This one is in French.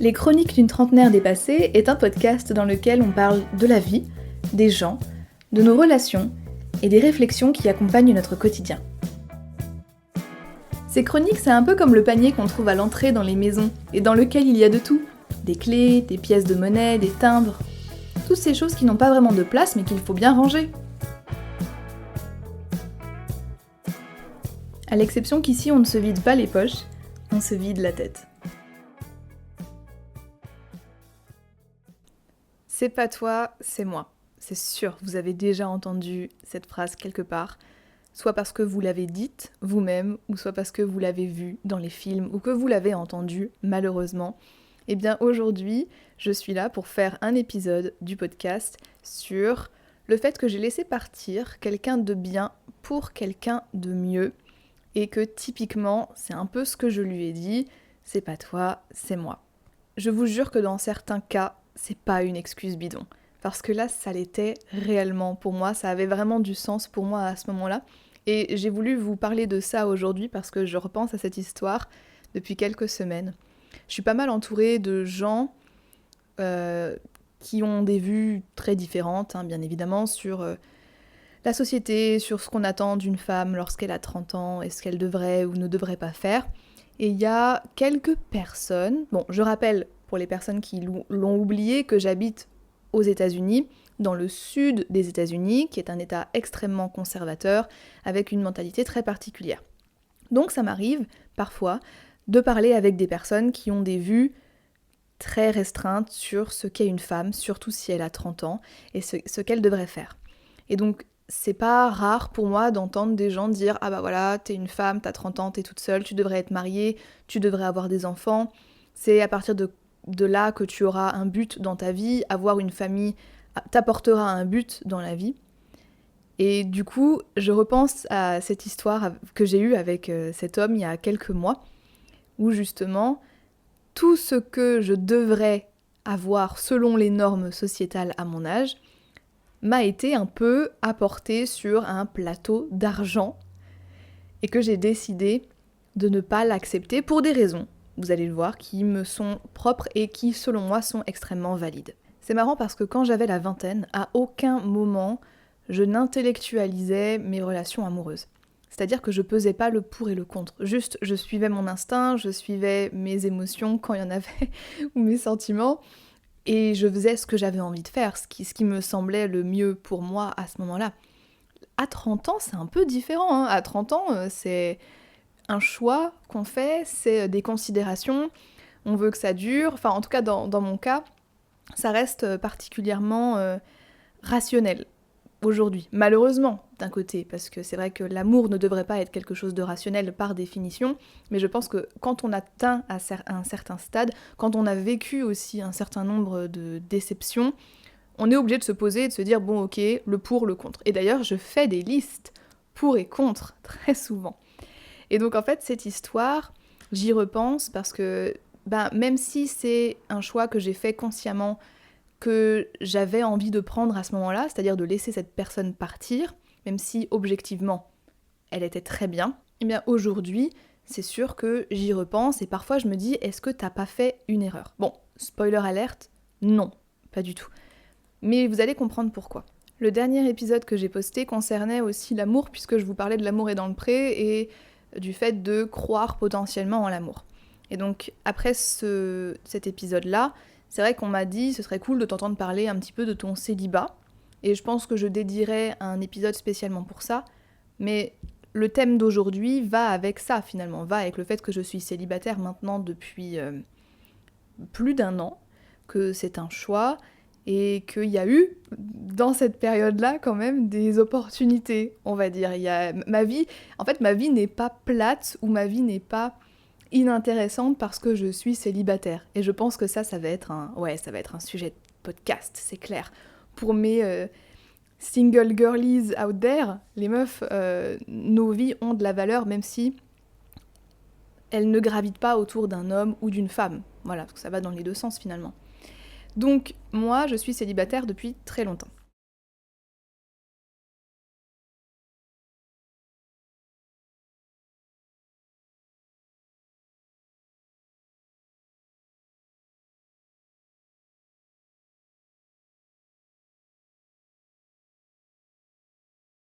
Les Chroniques d'une trentenaire dépassée est un podcast dans lequel on parle de la vie, des gens, de nos relations et des réflexions qui accompagnent notre quotidien. Ces chroniques, c'est un peu comme le panier qu'on trouve à l'entrée dans les maisons et dans lequel il y a de tout. Des clés, des pièces de monnaie, des timbres. Toutes ces choses qui n'ont pas vraiment de place mais qu'il faut bien ranger. À l'exception qu'ici on ne se vide pas les poches, on se vide la tête. C'est pas toi, c'est moi. C'est sûr, vous avez déjà entendu cette phrase quelque part, soit parce que vous l'avez dite vous-même, ou soit parce que vous l'avez vue dans les films, ou que vous l'avez entendue, malheureusement. Eh bien aujourd'hui, je suis là pour faire un épisode du podcast sur le fait que j'ai laissé partir quelqu'un de bien pour quelqu'un de mieux, et que typiquement, c'est un peu ce que je lui ai dit, c'est pas toi, c'est moi. Je vous jure que dans certains cas, c'est pas une excuse bidon. Parce que là, ça l'était réellement pour moi, ça avait vraiment du sens pour moi à ce moment-là. Et j'ai voulu vous parler de ça aujourd'hui parce que je repense à cette histoire depuis quelques semaines. Je suis pas mal entourée de gens qui ont des vues très différentes, bien évidemment, sur la société, sur ce qu'on attend d'une femme lorsqu'elle a 30 ans et ce qu'elle devrait ou ne devrait pas faire. Et il y a quelques personnes, bon, je rappelle pour les personnes qui l'ont oublié que j'habite aux États-Unis, dans le sud des États-Unis, qui est un État extrêmement conservateur, avec une mentalité très particulière. Donc ça m'arrive parfois de parler avec des personnes qui ont des vues très restreintes sur ce qu'est une femme, surtout si elle a 30 ans, et ce qu'elle devrait faire. Et donc c'est pas rare pour moi d'entendre des gens dire « Ah bah voilà, t'es une femme, t'as 30 ans, t'es toute seule, tu devrais être mariée, tu devrais avoir des enfants. C'est à partir de là que tu auras un but dans ta vie, avoir une famille t'apportera un but dans la vie. » Et du coup, je repense à cette histoire que j'ai eue avec cet homme il y a quelques mois, où justement, tout ce que je devrais avoir selon les normes sociétales à mon âge, m'a été un peu apporté sur un plateau d'argent et que j'ai décidé de ne pas l'accepter pour des raisons, vous allez le voir, qui me sont propres et qui, selon moi, sont extrêmement valides. C'est marrant parce que quand j'avais la vingtaine, à aucun moment, je n'intellectualisais mes relations amoureuses. C'est-à-dire que je pesais pas le pour et le contre. Juste, je suivais mon instinct, je suivais mes émotions quand il y en avait, ou mes sentiments, et je faisais ce que j'avais envie de faire, ce qui me semblait le mieux pour moi à ce moment-là. À 30 ans, c'est un peu différent. À 30 ans, c'est un choix qu'on fait, c'est des considérations, on veut que ça dure. Enfin, en tout cas, dans mon cas, ça reste particulièrement rationnel aujourd'hui. Malheureusement, d'un côté, parce que c'est vrai que l'amour ne devrait pas être quelque chose de rationnel par définition, mais je pense que quand on atteint un certain stade, quand on a vécu aussi un certain nombre de déceptions, on est obligé de se poser et de se dire, bon ok, le pour, le contre. Et d'ailleurs, je fais des listes pour et contre très souvent. Et donc en fait, cette histoire, j'y repense parce que même si c'est un choix que j'ai fait consciemment, que j'avais envie de prendre à ce moment-là, c'est-à-dire de laisser cette personne partir, même si objectivement elle était très bien, et bien aujourd'hui, c'est sûr que j'y repense et parfois je me dis, est-ce que t'as pas fait une erreur ? Bon, spoiler alerte, non, pas du tout. Mais vous allez comprendre pourquoi. Le dernier épisode que j'ai posté concernait aussi l'amour, puisque je vous parlais de l'amour est dans le pré et du fait de croire potentiellement en l'amour. Et donc après cet épisode-là, c'est vrai qu'on m'a dit ce serait cool de t'entendre parler un petit peu de ton célibat, et je pense que je dédierai un épisode spécialement pour ça, mais le thème d'aujourd'hui va avec ça finalement, va avec le fait que je suis célibataire maintenant depuis plus d'1 an, que c'est un choix, et qu'il y a eu, dans cette période-là, quand même, des opportunités, on va dire. Ma vie n'est pas plate, ou ma vie n'est pas inintéressante parce que je suis célibataire. Et je pense que ça va être un sujet de podcast, c'est clair. Pour mes single girlies out there, les meufs, nos vies ont de la valeur, même si elles ne gravitent pas autour d'un homme ou d'une femme. Voilà, parce que ça va dans les deux sens finalement. Donc, moi, je suis célibataire depuis très longtemps.